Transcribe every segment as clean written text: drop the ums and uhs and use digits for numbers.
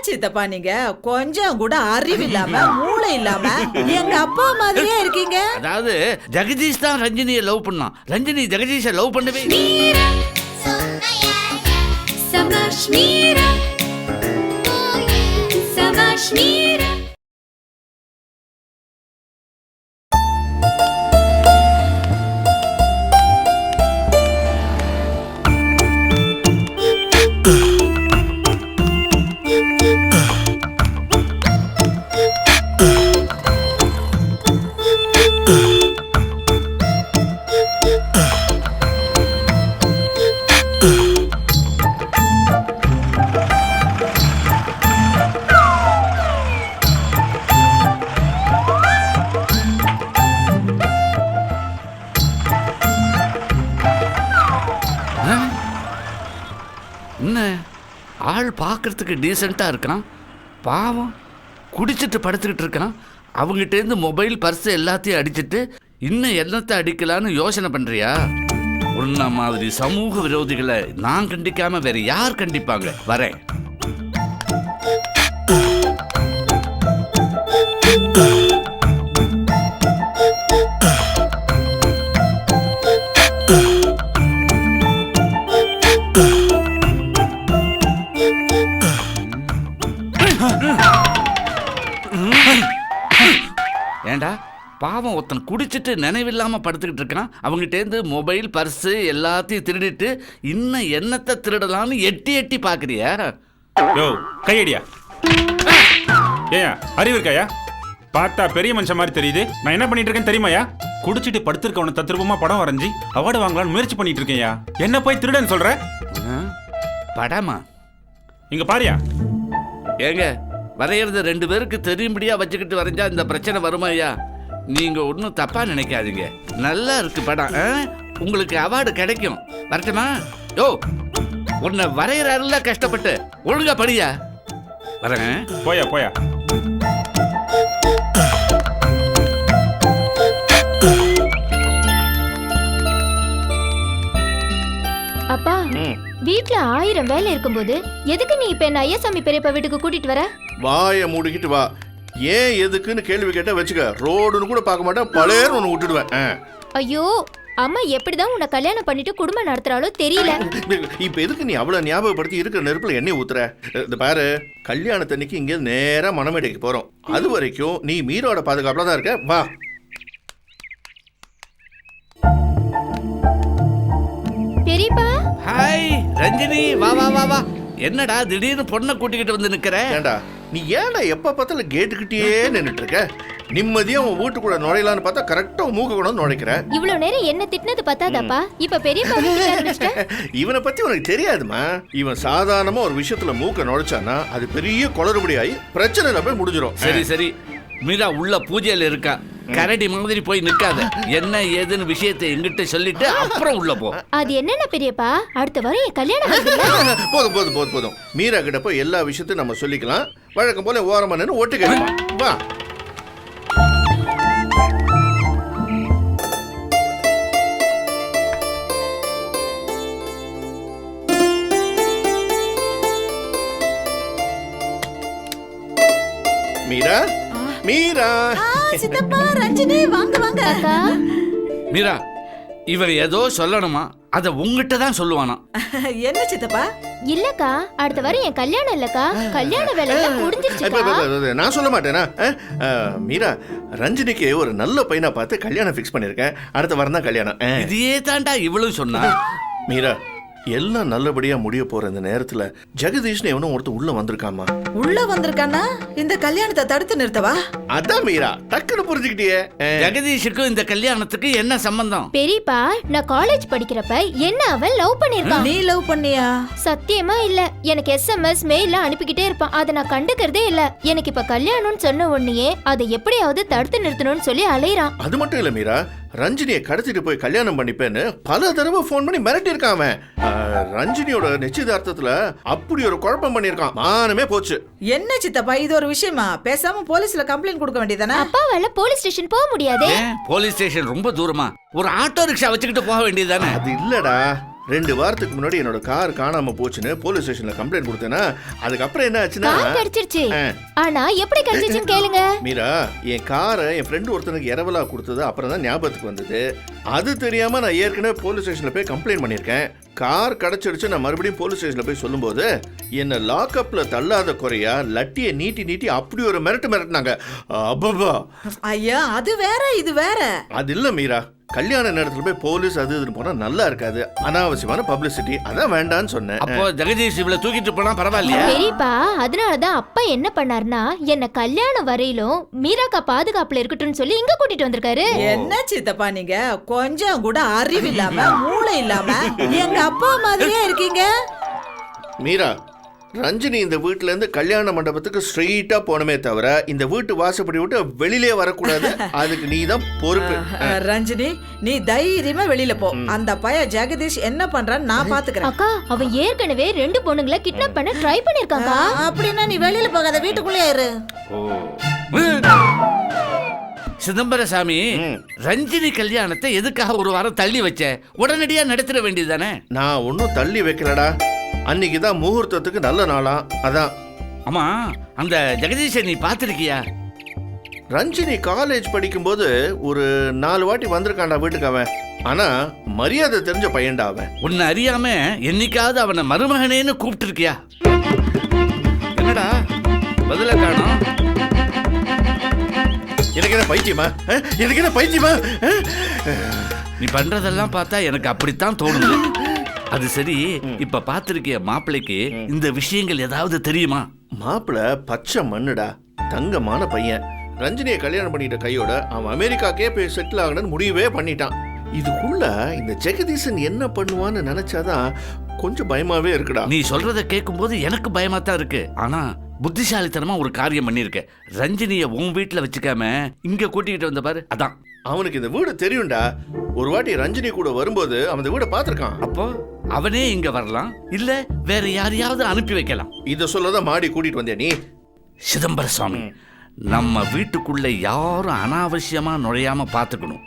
சித்தப்பா நீங்க கொஞ்சம் கூட அறிவு இல்லாம மூளை இல்லாம எங்க அப்பா மாதிரியே இருக்கீங்க. அதாவது ஜெகதீஷ் தான் ரஞ்சினியை லவ் பண்ணான், ரஞ்சினி ஜெகதீஷை லவ் பண்ணவே. என்ன ஆள் பார்க்கறதுக்கு டீசெண்டாக இருக்கான், பாவம் குடிச்சிட்டு படுத்துக்கிட்டு இருக்கான். அவங்ககிட்டேருந்து மொபைல் பர்ஸு எல்லாத்தையும் அடிச்சிட்டு இன்னும் என்னத்தை அடிக்கலான்னு யோசனை பண்ணுறியா? உன்ன மாதிரி சமூக விரோதிகளை நான் கண்டிக்காம வேற யார் கண்டிப்பாங்க? வரேன். ஏண்டா பாவம், ஒருத்தன் குடிச்சிட்டு நினைவில்லாம படுத்துக்கிட்டு இருக்கான். அவங்ககிட்டேருந்து மொபைல் பர்ஸு எல்லாத்தையும் திருடிட்டு இன்னும் என்னத்தை திருடலாம்னு எட்டி எட்டி பாக்குறியா? யோ கையடியா, ஏயா அறிவு இருக்காயா? பார்த்தா பெரிய மனுஷன் மாதிரி தெரியுது. நான் என்ன பண்ணிட்டு இருக்கேன்னு தெரியுமாயா? குடிச்சிட்டு படுத்திருக்கவனை தத்ரூபமா படம் வரைஞ்சி அவார்டு வாங்கலாம்னு முயற்சி பண்ணிட்டு இருக்கேன்யா. என்ன போய் திருடன்னு சொல்ற? படமா? இங்க பாரியா. ஏங்க வரைகிறது 2 பேருக்கு தெரியும்படியா வச்சுக்கிட்டு வரைஞ்சா இந்த பிரச்சனை வருமாயா? நீங்க ஒன்றும் தப்பா நினைக்காதீங்க, நல்லா இருக்கு படம். உங்களுக்கு அவார்டு கிடைக்கும். வரட்டுமா? யோ உன்னை வரைகிறாருல கஷ்டப்பட்டு, ஒழுங்கா படியா. வரேன். போயா போயா. அப்பா, வீட்ல 1000 வேலை இருக்கும்போது எதுக்கு நீ இப்ப என்ன ஐயசாமி பெரியப்பா வீட்டுக்கு கூட்டிட்டு வர? வாயை மூடிக்கிட்டு வா. ஏன் எதுக்குன்னு கேள்வி கேட்டா வச்சுக்க, ரோடுன்னு கூட பார்க்க மாட்டேன், பழையர் ஒன்று விட்டுடுவேன். ஐயோ, அம்மா எப்படிதான் உன்னை கல்யாணம் பண்ணிட்டு குடும்பம் நடத்துறாளோ தெரியல. இப்ப எதுக்கு நீ அவ்வளவு ஞாபகப்படுத்தி இருக்கிற நெருப்புல எண்ணெய் ஊத்துற? இந்த பாரு, கல்யாணத்தன்னைக்கு இங்க நேரா மணமேடைக்கு போறோம். அது வரைக்கும் நீ மீரோட பாதுகாப்புல தான் இருக்க. வா. பெரியப்பா. ஹாய் ரஞ்சினி, வா வா வா வா. என்னடா திடீர்னு பொண்ணை கூட்டிக்கிட்டு வந்து நிக்கிற? ஏண்டா நீ ஏன்டா எப்ப பார்த்தாலும் கேட்டுக்கிட்டே நின்றுட்டு இருக்க? நிம்மதியா உன் வீட்டுக்குள்ள நுழையலான்னு பார்த்தா கரெக்டா மூக்க கூட நுழைக்கிற. இவ்வளவு நேரம் என்ன திட்டினது பத்தாதாப்பா, இப்ப பெரியப்பா இவனை பத்தி உனக்கு தெரியாதுமா. இவன் சாதாரணமா ஒரு விஷயத்துல மூக்க நுழைச்சானா அது பெரிய குளறுபடி ஆகி பிரச்சனைல போய் முடிஞ்சிடும். சரி சரி, மீரா உள்ள பூஜையில இருக்கா, கரடி மாதிரி போய் நிக்காத. என்ன ஏதுன்னு விஷயத்தை எங்கிட்ட சொல்லிட்டு அப்புறம் உள்ள போ. அது என்னென்ன பெரியப்பா, அடுத்த வாரம் என் கல்யாணம். போதும் போதும் போதும் போதும். மீரா கிட்ட போய் எல்லா விஷயத்தையும் நம்ம சொல்லிக்கலாம். வழக்கம் போல ஓரமா நின்று ஒட்டு கேட்கலாம். வா. மீரா மீரா. சித்தப்பா ரஞ்சினி வாங்க வாங்க. அக்கா. மீரா, இவர் ஏதோ சொல்லணுமா, அத உங்ககிட்ட தான் சொல்லுவானா? என்ன சித்தப்பா? இல்லக்கா, அடுத்த வாரம் என் கல்யாணம் இல்லக்கா, கல்யாண வேலை முடிஞ்சிருச்சுக்கா. நான் சொல்ல மாட்டேனா? மீரா, ரஞ்சினிக்கு ஒரு நல்ல பையனா பார்த்து கல்யாணம் ஃபிக்ஸ் பண்ணிருக்கேன். அடுத்த வாரம் தான் கல்யாணம். இதையே தாண்டா இவளும் சொன்னா. மீரா, எல்லாம் நல்லபடியா முடிய போற இந்த நேரத்துல ஜெகதீஷ்னு எவனும் ஒருத்தன் உள்ள வந்திருக்காமா. உள்ள வந்திருக்கானா? இந்த கல்யாணத்தை தடுத்து நிறுத்தவா? அதான் மீரா, டக்குன்னு புரிஞ்சுக்கிட்டியே. ஜெகதீஷுக்கும் இந்த கல்யாணத்துக்கு என்ன சம்பந்தம்? பெரியப்பா, நான் காலேஜ் படிக்கிறப்ப என்ன அவன் லவ் பண்ணிருக்கான். நீ லவ் பண்ணியா? சத்தியமா இல்ல. எனக்கு SMS மெயில அனுப்பிக்கிட்டே இருப்பான், அதை நான் கண்டுக்கிறதே இல்ல. எனக்கு இப்ப கல்யாணம்னு சொன்ன உடனே அதை எப்படியாவது தடுத்து நிறுத்தணும்னு சொல்லி அலையறான். அது மட்டும் இல்ல மீரா, ரஞ்சினியை கடத்திட்டு போய் கல்யாணம் பண்ணிப்பேன்னு பல தடவை போன் பண்ணி மிரட்டி இருக்கான். ரஞ்சினியோட நிச்சயதார்த்தத்துல அப்படி ஒரு குழப்பம் பண்ணிருக்கான். மானமே போச்சு. என்ன சித்தப்பா இது ஒரு விஷயமா? பேசாம போலீஸ்ல கம்ப்ளைண்ட் கொடுக்க வேண்டியதானே? அப்பாவால போலீஸ் ஸ்டேஷன் போக முடியாதே. போலீஸ் ஸ்டேஷன் ரொம்ப தூரமா? ஒரு ஆட்டோ ரிக்ஷா வச்சுக்கிட்டு போக வேண்டியதானே? அது இல்லடா, 2 வாரத்துக்கு முன்னாடி என்னோட கார் காணாம போச்சுன்னு போலீஸ் ஸ்டேஷன்ல கம்ப்ளைண்ட் கொடுத்தேன்னா அதுக்கப்புறம் என்ன ஆச்சுன்னா கார் கிடைச்சிருச்சு. ஆனா எப்படி கிடைச்சிச்சுன்னு கேளுங்க. மீரா, என் காரை என் ஃப்ரெண்டு ஒருத்தனுக்கு இரவலா கொடுத்தது அப்புறம் தான் ஞாபகத்துக்கு வந்தது. அது தெரியாம நான் ஏற்கனவே போலீஸ் ஸ்டேஷன்ல போய் கம்ப்ளைண்ட் பண்ணியிருக்கேன். கார் கிடைச்சிருச்சு. நான் மறுபடியும் போலீஸ் ஸ்டேஷன்ல போய் சொல்லும்போது என்ன லாக்அப்ல தள்ளாத குறையா லட்டியை நீட்டி அப்படி ஒரு மிரட்டினாங்க. அப்பா ஐயா, அது வேற இது வேற. அது இல்ல மீரா, கல்யாண நேரத்துல போய் போலீஸ் அது இதுன்னு போனா நல்லா இருக்காது. அனாவசியமான பப்ளிசிட்டி, அதான் வேண்டான்னு சொன்னேன். அப்போ ஜெகதீஷ் இவளை தூக்கிட்டு போனா பரவாயில்லையா? பெரியப்பா, அதனாலதான் அப்பா என்ன பண்ணாருன்னா என்ன கல்யாணம் வரையிலும் மீராக்கா பாதுகாப்புல இருக்கட்டும்னு சொல்லி இங்க கூட்டிட்டு வந்திருக்காரு. என்ன சித்தப்பா நீங்க கொஞ்சம் கூட அறிவில்லாம மூளை இல்லாம எங்க அப்பா மாதிரியே இருக்கீங்க. மீரா, ரஞ்சினி இந்த வீட்டுல இருந்து கல்யாண மண்டபத்துக்கு ஸ்ட்ரெயிட்டா போனமே தவிர இந்த வீட்டு வாசப்படி விட்டு வெளியிலே வரக்கூடாது. அதுக்கு நீ தான் பொறுப்பு. ரஞ்சினி, நீ தைரியமா வெளியில போ. அந்த பைய ஜெகதீஷ் என்ன பண்றான்னு நான் பாத்துக்கிறேன். அக்கா, அவன் ஏற்கனவே 2 பொண்ணுங்களை கிட்னாப் பண்ண ட்ரை பண்ணிருக்காங்க. அப்படின்னா நீ வெளியில போகாத, வீட்டுக்குள்ளே இரு. சிதம்பரசாமி, ரஞ்சினி கல்யாணத்தை எதுக்காக ஒரு வாரம் தள்ளி வச்ச? உடனடியா நடத்திட வேண்டியதுதானே? நான் ஒன்னும் தள்ளி வைக்கலடா. அன்னைக்கு தான் முகூர்த்தத்துக்கு நல்ல நாளா, அதான். ஆமா, அந்த ஜெகதீஷை நீ பாத்திருக்கியா? ரஞ்சினி காலேஜ் படிக்கும்போது ஒரு 4 வாட்டி வந்திருக்கான்டா வீட்டுக்கு அவன். ஆனா மரியாதை தெரிஞ்ச பையன்டா அவன். உன்னை அறியாம என்னைக்காவது அவனை மருமகனேன்னு கூப்பிட்டு இருக்கியா? என்னடா பதில காணோம்? எனக்கு என்ன பைத்தியமா? நீ பண்றதெல்லாம் பார்த்தா எனக்கு அப்படித்தான் தோணுது. அது சரி, இப்ப பாத்திருக்கிய மாப்பிள்ளைக்கு இந்த விஷயங்கள் ஏதாவது தெரியுமா? மாப்பிள்ள பச்சை மண்ணுடா, தங்கமான பையன். ரஞ்சினியை கல்யாணம் பண்ணிட்ட கையோட அவன் அமெரிக்காக்கே போய் செட்டில் ஆகணும்னு முடிவே பண்ணிட்டான். இதுக்குள்ள இந்த ஜெகதீசன் என்ன பண்ணுவான்னு நினைச்சாதான் கொஞ்சம் பயமாவே இருக்குடா. நீ சொல்றத கேட்கும் போது எனக்கு பயமா தான் இருக்கு. ஆனா புத்திசாலித்தனமா ஒரு காரியம் பண்ணிருக்க. ரஞ்சினிய உன் வீட்டுல வச்சுக்காம இங்க கூட்டிகிட்டு வந்த பாரு, அதான். அவனுக்கு இந்த வீடு தெரியும்டா. ஒரு வாட்டி ரஞ்சினி கூட வரும்போது அவன் இந்த வீடை பார்த்திருக்கான். அப்போ அவனே இங்க வரலாம், இல்ல வேற யாரையாவது அனுப்பி வைக்கலாம். இத சொல்லதான் மாடி கூட்டிட்டு வந்தே நீ. சிதம்பர சுவாமி, நம்ம வீட்டுக்குள்ள யாரும் அனாவசியமா நுழையாம பாத்துக்கணும்.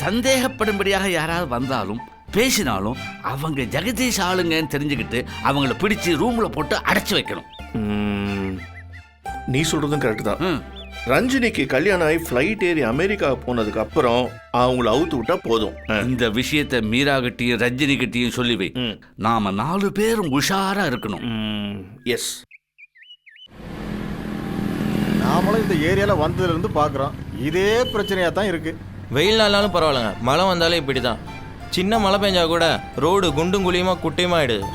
சந்தேகப்படும்படியாக யாராவது வந்தாலும் பேசினாலும் அவங்க ஜெகதீஷ் ஆளுங்கன்னு தெரிஞ்சுக்கிட்டு அவங்கள பிடிச்சு ரூம்ல போட்டு அடைச்சு வைக்கணும். நீ சொல்றதும் கரெக்ட் தான். ரஞ்சினிக்கு கல்யாணம் ஆகி ஃப்ளைட் ஏறி அமெரிக்கா போனதுக்கு அப்புறம் அவங்கள அவுத்து விட்டா போதும். இந்த விஷயத்தை மீரா கிட்டையும் ரஞ்சினி கிட்டையும் சொல்லி வை. நாம 4 பேரும் உஷாரா இருக்கணும். எஸ். நாமளும் இந்த ஏரியால வந்ததுல இருந்து பாக்குறோம், இதே பிரச்சனையா தான் இருக்கு. வெயில் நாளாலும் பரவாயில்லைங்க, மழை வந்தாலே இப்படி தான். சின்ன மழை பெஞ்சா கூட ரோடு குண்டும் குழியுமா குட்டையுமா ஆயிடுது.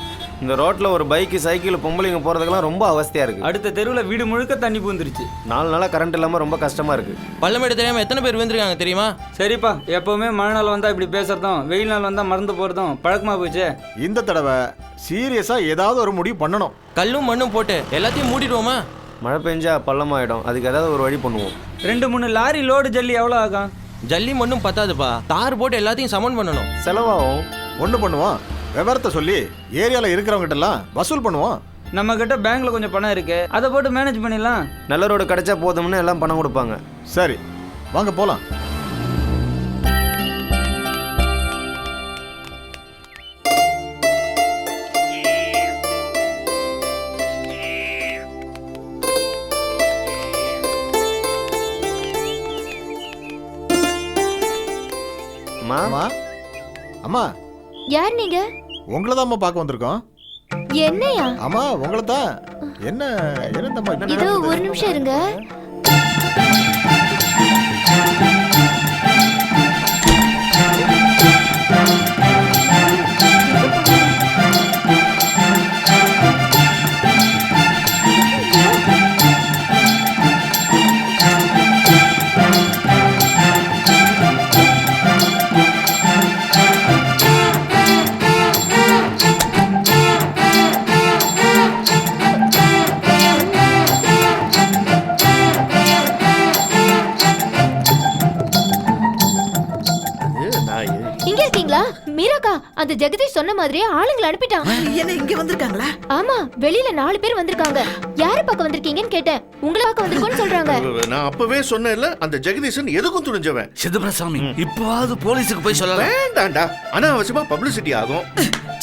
இந்த ரோட்ல ஒரு பைக்கு சைக்கிள் பொம்பளைங்க போறதுக்கெல்லாம் ரொம்ப அவஸ்தையா இருக்கு. அடுத்த தெருவில் வீடு முழுக்க தண்ணி பூந்துருச்சு. 4 நாளா கரண்ட் இல்லாம ரொம்ப கஷ்டமா இருக்கு. பள்ளமேடு தெரியாம எத்தனை பேர் விழுந்திருக்காங்க தெரியுமா? சரிப்பா, எப்பவுமே மழை நாள் வந்தா இப்படி பேசுறதும் வெயில் நாள் வந்தா மறந்து போறதும் பழக்கமா போச்சு. இந்த தடவை சீரியஸா ஏதாவது ஒரு முடிவு பண்ணணும். கல்லும் மண்ணும் போட்டு எல்லாத்தையும் மூடிடுவோமா? மழை பெஞ்சா பள்ளமாயிடும், அதுக்கு ஏதாவது ஒரு வழி பண்ணுவோம். 2-3 லாரி லோடு ஜல்லி எவ்வளோ ஆகும்? ஜல்லி மண்ணும் பத்தாதுப்பா, தார் போட்டு எல்லாத்தையும் சமன் பண்ணணும். செலவாகும். ஒண்ணு பண்ணுவோம், விவரத்தை சொல்லி ஏரியால இருக்கிறவங்க கிட்ட எல்லாம் வசூல் பண்ணுவோம். நம்ம கிட்ட பேங்க்ல கொஞ்சம் பணம் இருக்கு, அதை போட்டு மேனேஜ் பண்ணிடலாம். நல்ல ரோடு கிடைச்சா போதும்னு எல்லாம் பணம் கொடுப்பாங்க. சரி, வாங்க போலாம். அம்மா, அம்மா, யார் நீங்க? உங்களை தான் பார்க்க வந்திருக்கோம். என்னையா? ஆமா, உங்களை தான். என்ன என்னம்மா? இதோ ஒரு நிமிஷம் இருங்க. அந்த ஜெகதீஷ் சொன்ன மாதிரியே ஆளுங்களை அனுப்பிட்டான். என்ன இங்க வந்திருக்காங்களா? ஆமா, வெளியில 4 பேர் வந்திருக்காங்க. யாரை பார்க்க வந்திருக்கீங்கன்னு கேட்டேன். உங்களை பார்க்க வந்திருக்கோன்னு சொல்றாங்க. நான் அப்பவே சொன்னேன்ல, அந்த ஜெகதீசன் எதுக்கும் துணிஞ்சவன். சிதம்பரசாமி இப்போவாது போலீஸுக்கு போய் சொல்லலாம். வேண்டாண்டா, அனாவசியமா பப்ளிசிட்டி ஆகும்.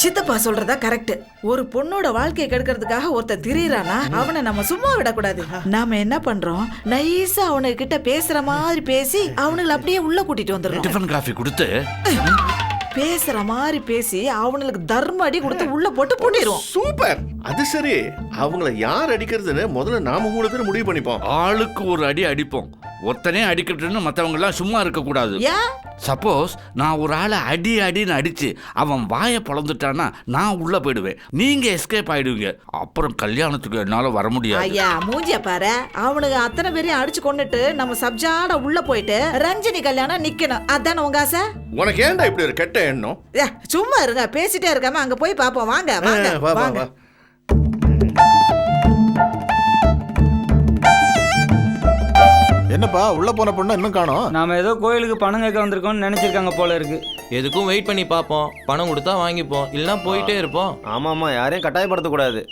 சித்தப்பா சொல்றதா கரெக்ட். ஒரு பொண்ணோட வாழ்க்கையை கெடுக்கிறதுக்காக ஒருத்தன் திரியறானா அவனை நம்ம சும்மா விடக்கூடாது. நாம என்ன பண்றோம், நைஸா அவனுக்கு கிட்ட பேசுற மாதிரி பேசி அவனுங்களை அப்படியே உள்ள கூட்டிட்டு வந்துடுறோம். டிஃபன் காஃபி கொடுத்து பேசுற மாதிரி பேசி அவனுக்கு தர்ம அடி கொடுத்து உள்ள போட்டு பூட்டிடுவோம். சூப்பர். அது சரி, அவங்கள யார் அடிக்கிறதுன்னு முதல்ல நாம 3 பேர் முடிவு பண்ணிப்போம். ஆளுக்கு ஒரு அடி அடிப்போம். ஒருத்தனே அடிக்கட்டுன்னு மற்றவங்க எல்லாம் சும்மா இருக்க கூடாது. சப்போஸ் நான் ஒரு ஆளை அடின்னு அடிச்சு அவன் வாயை பொளந்துட்டான்னா நான் உள்ள போயிடுவேன், நீங்க எஸ்கேப் ஆயிடுவீங்க. அப்புறம் கல்யாணத்துக்கு என்னால வர முடியாது. ஐயா மூஞ்சிய பாரு, அவனுக்கு அத்தனை பேரையும் அடிச்சு கொண்டுட்டு நம்ம சப்ஜாட உள்ள போயிட்டு ரஞ்சினி கல்யாணம் நிக்கணும். அதான உங்க ஆசை? உனக்கு ஏன்டா இப்படி ஒரு கெட்ட எண்ணம்? சும்மா இருங்க, பேசிட்டே இருக்காம அங்க போய் பாப்போம். வாங்க வாங்க வாங்க. என்னப்பா உள்ள போன பொண்ணு இன்னும் காணோம்? நாம ஏதோ கோயிலுக்கு பணம் கேட்க வந்திருக்கோம்னு நினைச்சிருக்காங்க போல இருக்கு. எதுக்கும் வெயிட் பண்ணி பார்ப்போம். பணம் கொடுத்தா வாங்கிப்போம், இல்லைன்னா போயிட்டே இருப்போம். ஆமாம்மா, யாரையும் கட்டாயப்படுத்தக்கூடாது.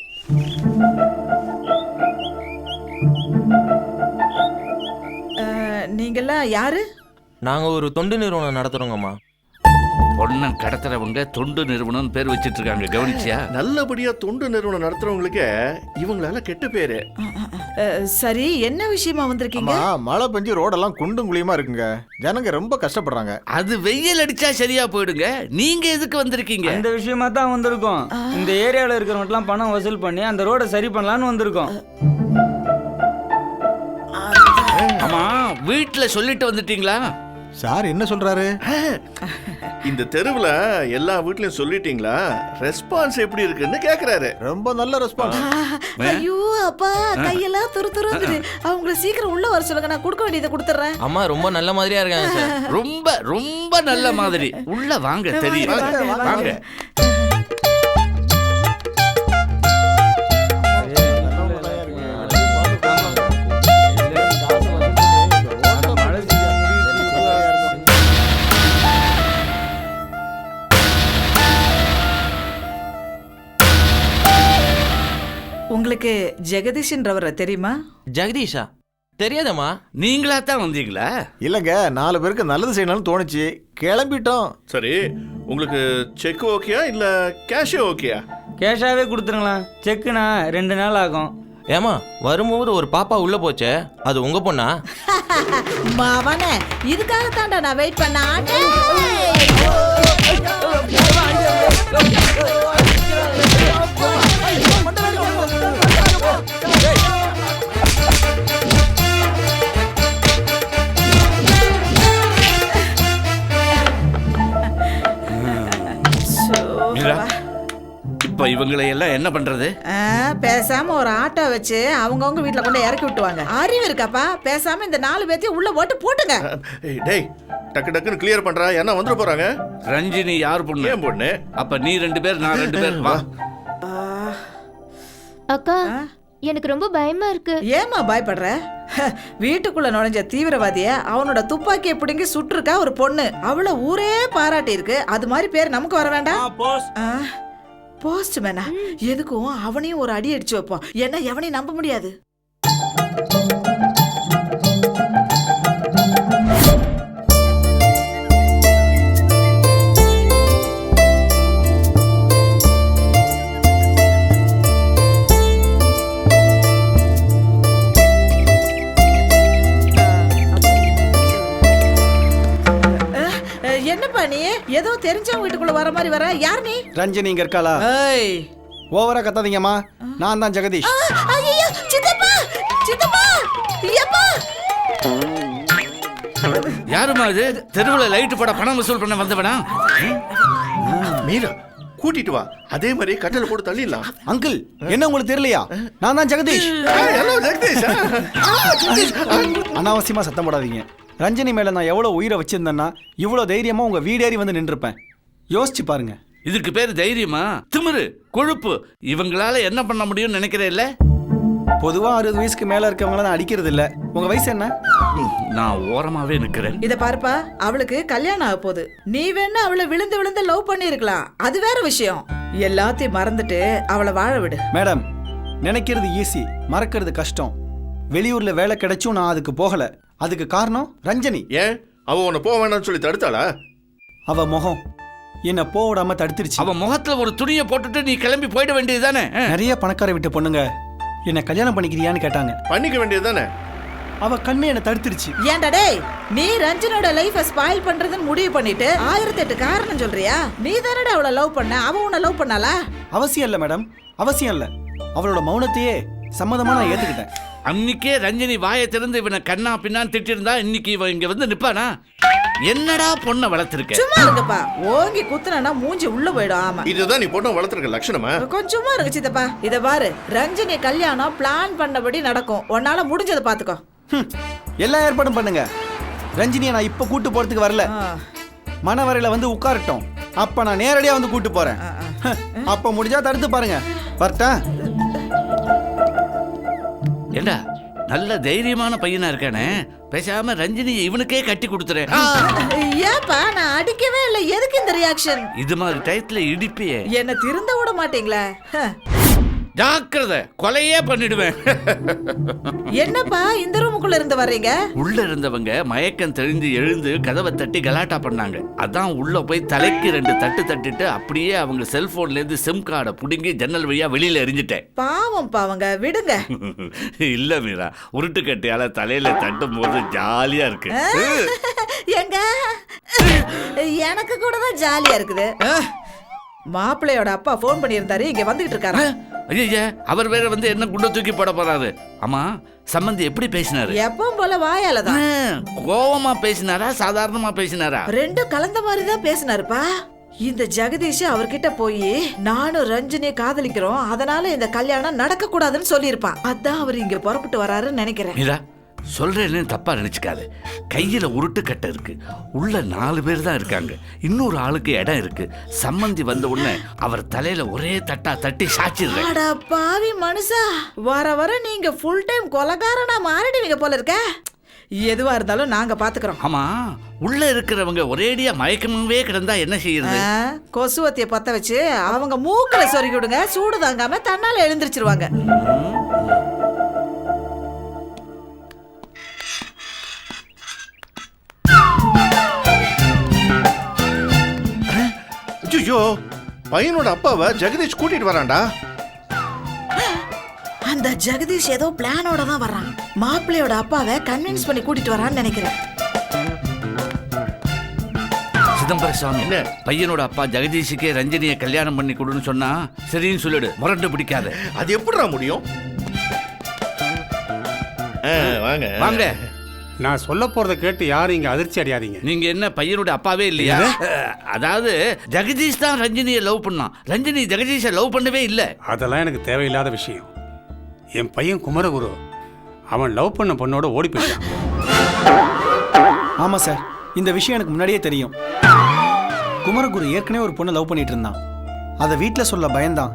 நீங்கெல்லாம் யாரு? நாங்க ஒரு தொண்டு நிறுவனம் நடத்துறோங்கம்மா. பொண்ணை கடத்துறவங்க தொண்டு நிறுவனம் பேர் வச்சிட்டு இருக்காங்க, கவனிச்சியா? நல்லபடியா தொண்டு நிறுவனம் நடத்துறவங்களுக்கு இவங்களால கெட்ட பேரு. சரி, என்ன விஷயமா வந்திருக்கீங்க? மழை பெஞ்சு ரோடெல்லாம் குண்டும் குழியுமா இருக்குங்க. ஜனங்க ரொம்ப கஷ்டப்படுறாங்க. அது வெயில் அடிச்சா சரியா போயிடுங்க. நீங்க எதுக்கு வந்திருக்கீங்க? அந்த விஷயமா தான் வந்திருக்கோம். இந்த ஏரியாவில் இருக்கிறவங்கலாம் பணம் வசூல் பண்ணி அந்த ரோடை சரி பண்ணலான்னு வந்திருக்கோம். ஆமா, வீட்டுல சொல்லிட்டு வந்துட்டீங்களா? சார் என்ன சொல்றாரு? இந்த தெருவுல எல்லா வீட்லயும் சொல்லிட்டீங்களா? ரெஸ்பான்ஸ் எப்படி இருக்குன்னு கேக்குறாரு. ரொம்ப நல்ல ரெஸ்பான்ஸ். ஐயோ அப்பா, கையெல்லாம் துருதுருங்குது. அவங்கள சீக்கிரம் உள்ள வர சொல்லுங்க, நான் கொடுக்க வேண்டியதை கொடுத்துறேன். அம்மா ரொம்ப நல்ல மாதிரியா இருக்காங்க சார். ரொம்ப ரொம்ப நல்ல மாதிரி. உள்ள வாங்க, தெரியும். வாங்க. உங்களுக்கு ஜெகதீஷ்ன்றவரை தெரியுமா? ஜெகதீஷா? தெரியாதம்மா. நீங்களா தான் வந்தீங்களா? இல்லங்க, 4 பேருக்கு நல்லது செய்யணும்னு தோணுச்சு, கிளம்பிட்டோம். சரி, உங்களுக்கு செக் ஓகேயா இல்ல கேஷ் ஓகேயா? கேஷாவே கொடுத்துருங்களா? செக்குனா 2 நாள் ஆகும். ஏமா, வரும்போது ஒரு பாப்பா உள்ள போச்சே, அது உங்க பொண்ணா? மாவனே, இதுக்காக தான்டா நான் வெயிட் பண்ணேன். இப்ப இவங்களை எல்லாம் என்ன பண்றது? பேசாம ஒரு ஆட்டோ வச்சு அவங்கவுங்க வீட்டுல கொண்டு இறக்கி விட்டுவாங்க. அறிவு இருக்காப்பா? பேசாம இந்த 4 பேத்தையும் உள்ள ஓட்டு போட்டுங்க. டேய், டக்கு டக்குன்னு கிளியர் பண்றா, என்ன வந்துட போறாங்க? ரஞ்சினி யார் பொண்ணு? ஏன் பொண்ணு? அப்ப நீ 2 பேர், நான் 2 பேர். வா. அக்கா, எனக்கு ரொம்ப பயமா இருக்கு. ஏமா பயப்படுற? வீட்டுக்குள்ள நுழைஞ்ச தீவிரவாதிய அவனோட துப்பாக்கியை பிடுங்கி சுட்டுருக்கா ஒரு பொண்ணு. அவள ஊரே பாராட்டி இருக்கு. அது மாதிரி பேர் நமக்கு வர வேண்டாம். போஸ்ட் மேனா? எதுக்கும் அவனையும் ஒரு அடி அடிச்சு வைப்போம். ஏன்னா எவனையும் நம்ப முடியாது. என்னப்பா நீ ஏதோ தெரிஞ்சவங்க வீட்டுக்குள்ள வர மாதிரி வர? யார் நீ? ரஞ்சினி இங்க இருக்காளா? ஏய், ஓவரா கத்தாதீங்கம்மா, நான் தான் ஜெகதீஷ். ஐயோ சித்தப்பா, சித்தப்பா, ஏப்பா. யாருமா இது? தெருவுல லைட் போட பணம் வசூல் பண்ண வந்தவனா? மீரா, கூட்டிட்டு வா. அதே மாதிரி கட்டளை போட்டு தள்ளிடலாம். அங்கிள், என்ன உங்களுக்கு தெரியலையா? நான் தான் ஜெகதீஷ். அனாவசியமா சத்தம் போடாதீங்க. ரஞ்சினி மேல நான் எவ்வளவு உயிரை வச்சிருந்தேன்னா இவ்வளவு தைரியமா உங்க வீடேறி வந்து நின்றுப்பேன். யோசிச்சு பாருங்க. இதுக்கு பேரு தைரியமா? திமிரு, கொழுப்பு. இவங்களால என்ன பண்ண முடியும்னு நினைக்கிறேன் இல்ல? பொதுவா 60 வயசுக்கு மேல இருக்கவங்கள நான் அடிக்கிறது இல்ல. உங்க வயசு என்ன? நான் ஓரமாவே நிக்கிறேன். இத பாருப்பா, அவளுக்கு கல்யாணம் ஆக போகுது. நீ வேணா அவளை விழுந்து விழுந்து லவ் பண்ணிருக்கலாம், அது வேற விஷயம். எல்லாத்தையும் மறந்துட்டு அவளை வாழ விடு. மேடம், நினைக்கிறது ஈஸி, மறக்கிறது கஷ்டம். வெளியூர்ல வேலை கிடைச்சும் நான் அதுக்கு போகல. அதுக்கு காரணம் ரஞ்சனி. ஏன் அவ உன்னை போக வேண்டாம்னு சொல்லி தடுத்தாளா? அவ முகம் என்ன போக விடாம தடுத்துருச்சு. அவன் முகத்துல ஒரு துணியை போட்டுட்டு நீ கிளம்பி போயிட வேண்டியதுதானே? நிறைய பணக்கார விட்டு பொண்ணுங்க என்ன கல்யாணம் பண்ணிக்கிறியான்னு கேட்டாங்க. பண்ணிக்க வேண்டியதுதானே? அவ கண்ணு என்ன தடுத்துருச்சு. ஏன்டா டேய், நீ ரஞ்சனோட லைஃப ஸ்பாயில் பண்றதுன்னு முடிவு பண்ணிட்டு 1008 காரணம் சொல்றியா? நீ தானடா அவளை லவ் பண்ண, அவ உன்னை லவ் பண்ணாளா? அவசியம் இல்ல மேடம், அவசியம் இல்ல. அவளோட மௌனத்தையே சம்மதமா நான் ஏத்துக்கிட்டேன். அன்னைக்கே ரஞ்சனி வாயை திறந்து இவனை கண்ணா பின்னான்னு திட்டிருந்தா இன்னைக்கு இவன் இங்க வந்து நிப்பானா? என்னடா பொண்ணை வளர்த்திருக்க? சும்மா இருங்கப்பா, ஓங்கி குத்துனா மூஞ்சி உள்ள போயிடும். ஆமா, இதுதான் நீ பொண்ணை வளர்த்துருக்க லட்சணமா? கொஞ்சம் சும்மா இருங்க சித்தப்பா. இத பாரு, ரஞ்சனி கல்யாணம் பிளான் பண்ணபடி நடக்கும். உன்னால முடிஞ்சதை பாத்துக்கோ. எல்லா ஏற்பாடும் பண்ணுங்க. ரஞ்சினியை நான் இப்ப கூட்டு போறதுக்கு வரல. மனவரையில வந்து உட்காரட்டும், அப்ப நான் நேரடியா வந்து கூட்டு போறேன். அப்ப முடிஞ்சா தடுத்து பாருங்க. வரட்டா? ஏண்டா நல்ல தைரியமான பையனா இருக்கானே, பேசாம ரஞ்சினியை இவனுக்கே கட்டி கொடுத்துறேன். ஏப்பா, நான் அடிக்கவே இல்லை, எதுக்கு இந்த ரியாக்ஷன்? இது மாதிரி டயத்துல இடிப்பியே. என்ன திருந்த விட மாட்டீங்களா? ஜாக்கிரதை, கொலையே பண்ணிடுவேன். என்னப்பா இந்த ரூமுக்குள்ள இருந்து வர்றீங்க? உள்ள இருந்தவங்க மயக்கம் தெளிஞ்சு எழுந்து கதவை தட்டி கலாட்டா பண்ணாங்க. அதான் உள்ள போய் தலைக்கு 2 தட்டு தட்டிட்டு அப்படியே அவங்க செல்போன்ல இருந்து சிம் கார்டை புடுங்கி ஜன்னல் வழியா வெளியில எரிஞ்சிட்டேன். பாவம் பாவங்க, விடுங்க. இல்ல மீரா, உருட்டு கட்டியால தலையில தட்டும் போது ஜாலியா இருக்கு. எங்க எனக்கு கூட தான் ஜாலியா இருக்குது. மாப்பிள்ளையோட அப்பா போன் பண்ணியிருந்தாரு, இங்க வந்துகிட்டு இருக்காரு. ஐயா, அவர் வேற வந்து என்ன குண்டை தூக்கி போட போறாரு. ஆமா, சம்பந்தி எப்படி பேசினாரு? எப்பவும் போல வாயாலதான். கோவமா பேசினாரா சாதாரணமா பேசினாரா? ரெண்டும் கலந்த மாதிரி தான் பேசினாருப்பா. இந்த ஜெகதீஷ் அவர்கிட்ட போய் நானும் ரஞ்சினியை காதலிக்கிறோம், அதனால இந்த கல்யாணம் நடக்க கூடாதுன்னு சொல்லியிருப்பான். அதான் அவர் இங்க புறப்பட்டு வராருன்னு நினைக்கிறேன். மீரா, சொல்றேன்னு தப்பா நினைச்சுக்காது. கையில உருட்டு கட்டை இருக்கு, உள்ள 4 பேர் தான் இருக்காங்க, இன்னொரு ஆளுக்கு இடம் இருக்கு. சம்மந்தி வந்த உடனே அவர் தலையில ஒரே தட்டா தட்டி சாச்சிடுறேன். அட பாவி மனுஷா, வர வர நீங்க ஃபுல் டைம் கொலைகாரனா மாறிடுவீங்க போல இருக்க. எதுவா இருந்தாலும் நாங்க பாத்துக்கிறோம். ஆமா, உள்ள இருக்கிறவங்க ஒரேடியா மயக்கமாவே கிடந்தா என்ன செய்யறது? கொசுவத்திய பத்த வச்சு அவங்க மூக்கல சொருகி விடுங்க, சூடு தாங்காம தன்னால எழுந்திருச்சிருவாங்க. ஐயோ, பையனோட அப்பாவை ஜெகதீஷ் கூட்டிட்டு வரான்டா. அந்த ஜெகதீஷ் ஏதோ பிளானோட தான் வர்றான். மாப்பிள்ளையோட அப்பாவை கன்வின்ஸ் பண்ணி கூட்டிட்டு வரான்னு நினைக்கிறேன். சிதம்பர சுவாமி, என்ன? பையனோட அப்பா ஜெகதீஷுக்கே ரஞ்சனியை கல்யாணம் பண்ணி கொடுன்னு சொன்னா சரின்னு சொல்லிடு, முரண்டு பிடிக்காத. அது எப்படிடா முடியும்? வாங்க வாங்க. நான் சொல்ல போறதை கேட்டு யாரும் இங்க அதிர்ச்சி அடையாதீங்க. நீங்க என்ன பையனோட அப்பாவே இல்லையா? அதாவது ஜெகதீஷ் தான் ரஞ்சினியை லவ் பண்ணான், ரஞ்சினி ஜெகதீஷை லவ் பண்ணவே இல்ல. அதெல்லாம் எனக்கு தேவையில்லாத விஷயம். என் பையன் குமரகுரு, அவன் லவ் பண்ண பொண்ணோட ஓடி போயிட்டான். ஆமா சார், இந்த விஷயம் எனக்கு முன்னாடியே தெரியும். குமரகுரு ஏற்கனவே ஒரு பொண்ணை லவ் பண்ணிட்டு இருந்தான். அதை வீட்டில் சொல்ல பயந்தான்.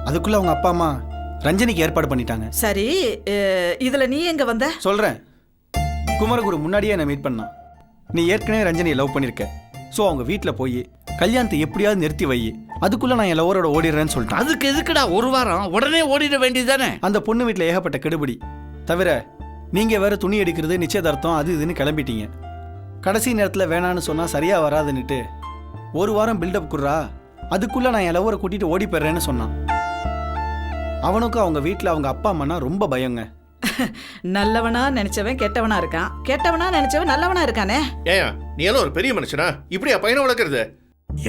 அதுக்குள்ள அவங்க அப்பா அம்மா ரஞ்சனிக்கு ஏற்பாடு பண்ணிட்டாங்க. சரி, இதுல நீ எங்க வந்த? சொல்றேன். குமரகுரு முன்னாடியே என்னை மீட் பண்ணான். நீ ஏற்கனவே ரஞ்சனியை லவ் பண்ணிருக்க, ஸோ அவங்க வீட்டில் போய் கல்யாணத்தை எப்படியாவது நிறுத்தி வை, அதுக்குள்ள நான் என் லவரோட ஓடிடுறேன்னு சொல்லிட்டேன். அதுக்கு எதுக்குடா ஒரு வாரம்? உடனே ஓடிட வேண்டியதானே? அந்த பொண்ணு வீட்டில் ஏகப்பட்ட கெடுபடி. தவிர நீங்க வேற துணி எடுக்கிறது, நிச்சயதார்த்தம், அது இதுன்னு கிளம்பிட்டீங்க. கடைசி நேரத்தில் வேணான்னு சொன்னா சரியா வராதுன்னுட்டு 1 வாரம் பில்டப் குடுறா, அதுக்குள்ள நான் என் லவரை கூட்டிட்டு ஓடி போயிடுறேன்னு சொன்னான். அவனுக்கும் அவங்க வீட்டில் அவங்க அப்பா அம்மானா ரொம்ப பயங்க. நல்லவனா நினைச்சவன் கெட்டவனா இருக்கான், கெட்டவனா நினைச்சவன் நல்லவனா இருக்கானே. ஏன் நீ எல்லாம் ஒரு பெரிய மனுஷனா? இப்படியா பையனை வளர்க்கறது?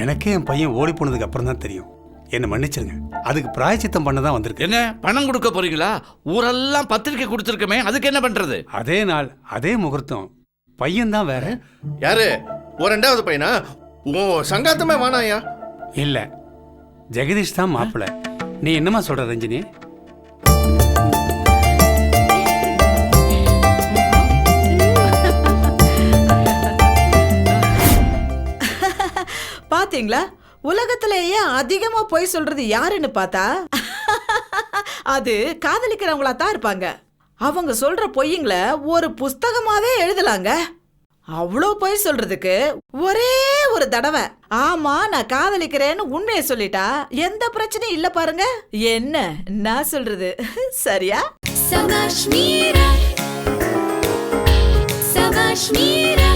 எனக்கே என் பையன் ஓடி போனதுக்கு அப்புறம் தான் தெரியும். என்ன மன்னிச்சிருங்க, அதுக்கு பிராயச்சித்தம் பண்ண தான் வந்திருக்கு. என்ன பணம் கொடுக்க போறீங்களா? ஊரெல்லாம் பத்திரிக்கை கொடுத்துருக்கமே, அதுக்கு என்ன பண்றது? அதே நாள் அதே முகூர்த்தம், பையன் தான் வேற. யாரு? ஒரு 2வது பையனா? ஓ, சங்காத்தமே வேணாயா? இல்ல, ஜெகதீஷ் தான் மாப்பிள்ள. நீ என்னமா சொல்ற ரஞ்சினி? பாத்தீங்களா, உலகத்திலேயே அதிகமா பொய் சொல்றது யாருன்னு பார்த்தா அது காதலிக்கிறவங்களா தான் இருப்பாங்க. அவங்க சொல்ற பொய்யுங்கள ஒரு புஸ்தகமாவே எழுதலாங்க. அவ்வளோ பொய் சொல்றதுக்கு ஒரே ஒரு தடவை ஆமா நான் காதலிக்கிறேன்னு உண்மையை சொல்லிட்டா எந்த பிரச்சனையும் இல்ல பாருங்க. என்ன நான் சொல்றது சரியா? Savaş Mira